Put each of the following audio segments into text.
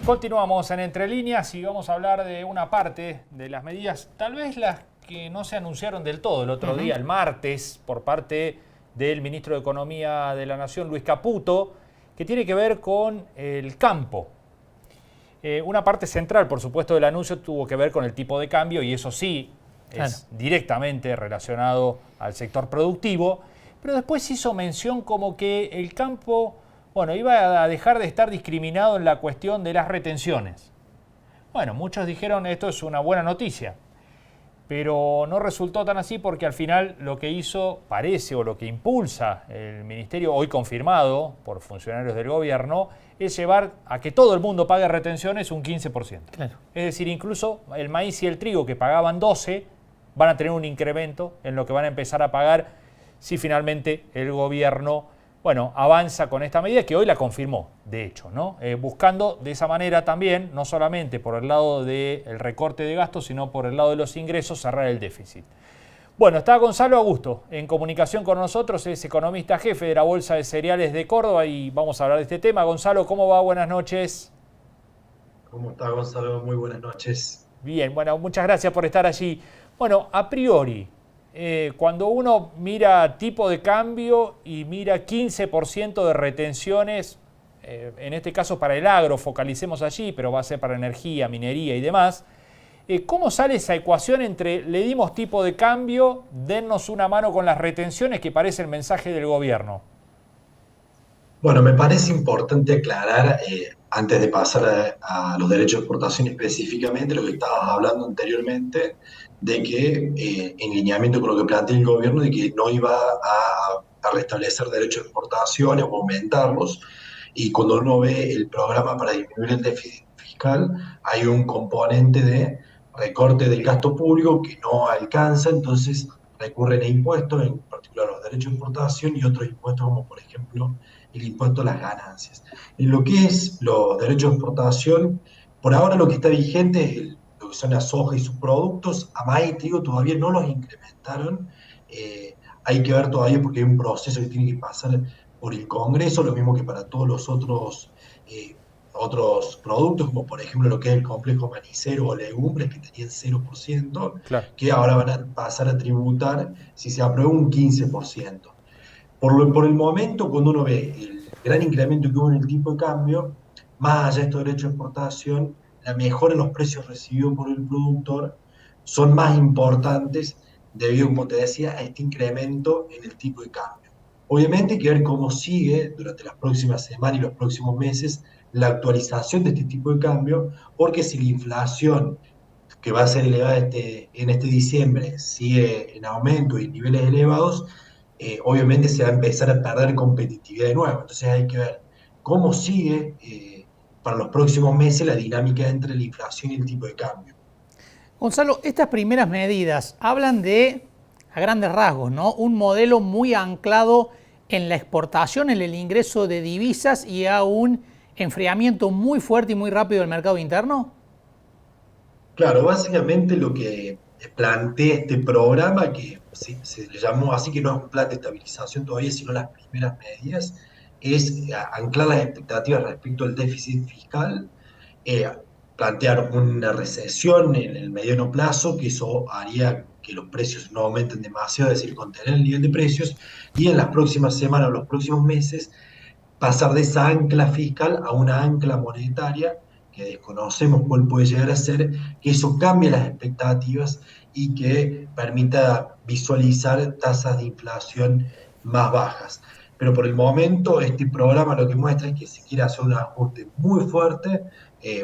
Continuamos en Entre Líneas y vamos a hablar de una parte de las medidas, tal vez las que no se anunciaron del todo el otro día, el martes, por parte del ministro de Economía de la Nación, Luis Caputo, que tiene que ver con el campo. Una parte central, por supuesto, del anuncio tuvo que ver con el tipo de cambio y eso sí es directamente relacionado al sector productivo, pero después hizo mención como que el campo, bueno, iba a dejar de estar discriminado en la cuestión de las retenciones. Bueno, muchos dijeron esto es una buena noticia, pero no resultó tan así porque al final lo que hizo, parece, o lo que impulsa el ministerio, hoy confirmado por funcionarios del gobierno, es llevar a que todo el mundo pague retenciones un 15%. Claro. Es decir, incluso el maíz y el trigo que pagaban 12 van a tener un incremento en lo que van a empezar a pagar si finalmente el gobierno, bueno, avanza con esta medida que hoy la confirmó, de hecho, ¿no? Buscando de esa manera también, no solamente por el lado del recorte de gastos, sino por el lado de los ingresos, cerrar el déficit. Bueno, está Gonzalo Augusto en comunicación con nosotros, es economista jefe de la Bolsa de Cereales de Córdoba y vamos a hablar de este tema. Gonzalo, ¿cómo va? Buenas noches. ¿Cómo está, Gonzalo? Muy buenas noches. Bien, bueno, muchas gracias por estar allí. Bueno, a priori, cuando uno mira tipo de cambio y mira 15% de retenciones, en este caso para el agro, focalicemos allí, pero va a ser para energía, minería y demás, ¿cómo sale esa ecuación entre le dimos tipo de cambio, dennos una mano con las retenciones, que parece el mensaje del gobierno? Bueno, me parece importante aclarar, antes de pasar a los derechos de exportación específicamente, lo que estabas hablando anteriormente, de que en lineamiento con lo que plantea el gobierno, de que no iba a restablecer derechos de exportación o aumentarlos, y cuando uno ve el programa para disminuir el déficit fiscal, hay un componente de recorte del gasto público que no alcanza, entonces recurren a impuestos, en particular los derechos de exportación y otros impuestos como por ejemplo el impuesto a las ganancias. En lo que es los derechos de exportación, por ahora lo que está vigente es lo que son la soja y sus productos. A maíz y trigo todavía no los incrementaron. Hay que ver todavía porque hay un proceso que tiene que pasar por el Congreso, lo mismo que para todos los otros productos, como por ejemplo lo que es el complejo manicero o legumbres, que tenían 0%, Claro. que ahora van a pasar a tributar, si se aprueba, un 15%. Por el momento, cuando uno ve el gran incremento que hubo en el tipo de cambio, más allá de estos derechos de exportación, la mejora en los precios recibidos por el productor son más importantes debido, como te decía, a este incremento en el tipo de cambio. Obviamente hay que ver cómo sigue durante las próximas semanas y los próximos meses la actualización de este tipo de cambio, porque si la inflación que va a ser elevada en este diciembre sigue en aumento y en niveles elevados, obviamente se va a empezar a perder competitividad de nuevo. Entonces hay que ver cómo sigue para los próximos meses la dinámica entre la inflación y el tipo de cambio. Gonzalo, estas primeras medidas hablan de, a grandes rasgos, ¿no? Un modelo muy anclado en la exportación, en el ingreso de divisas y a un enfriamiento muy fuerte y muy rápido del mercado interno. Claro, básicamente lo que plantea este programa, que se le llamó así, que no es un plan de estabilización todavía, sino las primeras medidas, es anclar las expectativas respecto al déficit fiscal, eh, plantear una recesión en el mediano plazo, que eso haría que los precios no aumenten demasiado, es decir, contener el nivel de precios, y en las próximas semanas o los próximos meses pasar de esa ancla fiscal a una ancla monetaria que desconocemos cuál puede llegar a ser, que eso cambie las expectativas y que permita visualizar tasas de inflación más bajas. Pero por el momento este programa lo que muestra es que se quiere hacer un ajuste muy fuerte,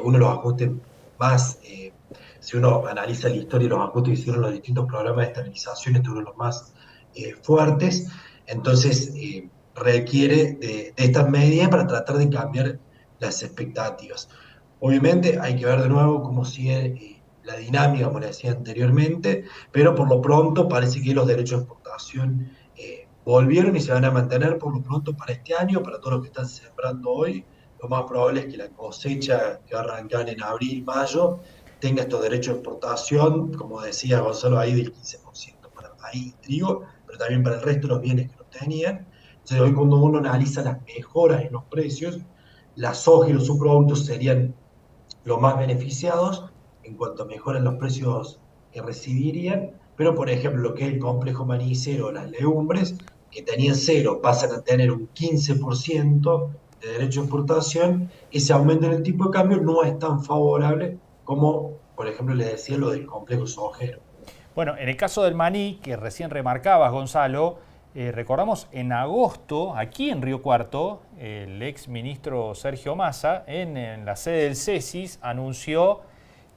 uno de los ajustes más, si uno analiza la historia de los ajustes que hicieron los distintos programas de estabilización, este es uno de los más fuertes. Entonces, requiere de estas medidas para tratar de cambiar las expectativas. Obviamente hay que ver de nuevo cómo sigue la dinámica, como le decía anteriormente, pero por lo pronto parece que los derechos de exportación volvieron y se van a mantener por lo pronto para este año, para todos los que están sembrando hoy. Lo más probable es que la cosecha que va a arrancar en abril, mayo, tenga estos derechos de exportación, como decía Gonzalo, ahí del 15% para maíz y trigo, pero también para el resto de los bienes que no tenían. Entonces, hoy cuando uno analiza las mejoras en los precios, la soja y los subproductos serían los más beneficiados en cuanto mejoran los precios que recibirían, pero por ejemplo lo que es el complejo manicero, las legumbres, que tenían cero, pasan a tener un 15% de derecho de exportación, ese aumento en el tipo de cambio no es tan favorable como, por ejemplo, les decía lo del complejo sojero. Bueno, en el caso del maní, que recién remarcabas, Gonzalo, recordamos en agosto, aquí en Río Cuarto, el ex ministro Sergio Massa, en la sede del CESIS, anunció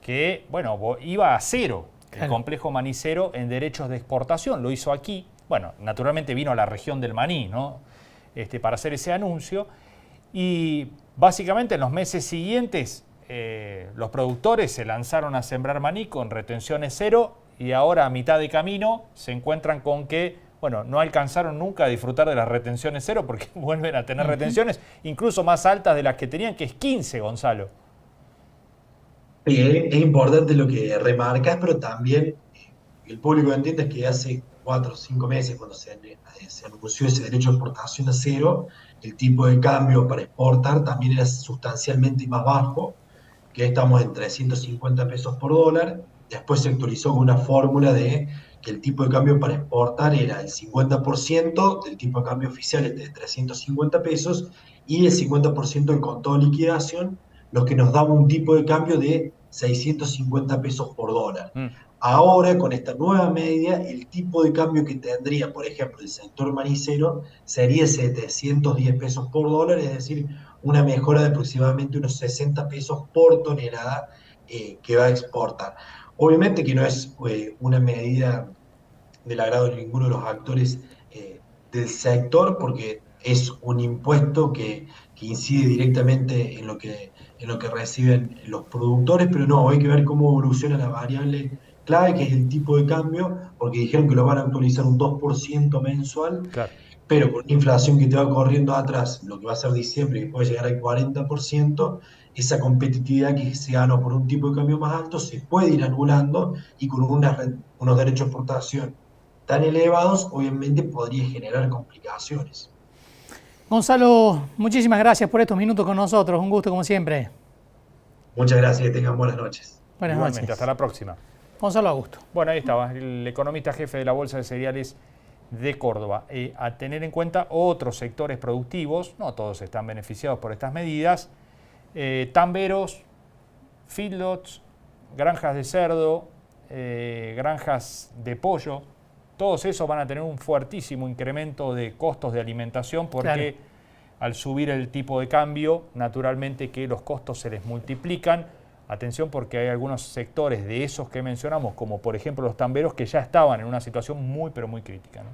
que, bueno, iba a cero el complejo manicero en derechos de exportación. Lo hizo aquí. Bueno, naturalmente vino a la región del maní, ¿no? Para hacer ese anuncio. Y básicamente en los meses siguientes, los productores se lanzaron a sembrar maní con retenciones cero y ahora a mitad de camino se encuentran con que, bueno, no alcanzaron nunca a disfrutar de las retenciones cero porque vuelven a tener retenciones incluso más altas de las que tenían, que es 15, Gonzalo. Sí, es importante lo que remarcas, pero también el público entiende que hace 4 o 5 meses, cuando se anunció ese derecho de exportación a cero, el tipo de cambio para exportar también era sustancialmente más bajo, que estamos en 350 pesos por dólar. Después se actualizó con una fórmula de que el tipo de cambio para exportar era el 50% del tipo de cambio oficial, de 350 pesos, y el 50% del contado de liquidación, lo que nos daba un tipo de cambio de 650 pesos por dólar. Ahora, con esta nueva media, el tipo de cambio que tendría, por ejemplo, el sector manicero sería 710 pesos por dólar, es decir, una mejora de aproximadamente unos 60 pesos por tonelada que va a exportar. Obviamente que no es una medida del agrado de ninguno de los actores del sector, porque es un impuesto que incide directamente en lo que reciben los productores, pero no, hay que ver cómo evoluciona la variable clave, que es el tipo de cambio, porque dijeron que lo van a actualizar un 2% mensual, Claro. pero con una inflación que te va corriendo atrás, lo que va a ser diciembre, que puede llegar al 40%, esa competitividad que se ganó por un tipo de cambio más alto se puede ir anulando y con unos derechos de exportación tan elevados, obviamente podría generar complicaciones. Gonzalo, muchísimas gracias por estos minutos con nosotros. Un gusto como siempre. Muchas gracias, que tengan buenas noches. Buenas Igualmente, noches. hasta la próxima. Gonzalo Augusto. Bueno, ahí estaba, el economista jefe de la Bolsa de Cereales de Córdoba. A tener en cuenta otros sectores productivos, no todos están beneficiados por estas medidas, tamberos, feedlots, granjas de cerdo, granjas de pollo, todos esos van a tener un fuertísimo incremento de costos de alimentación porque al subir el tipo de cambio, naturalmente que los costos se les multiplican. Atención porque hay algunos sectores de esos que mencionamos, como por ejemplo los tamberos, que ya estaban en una situación muy pero muy crítica, ¿no?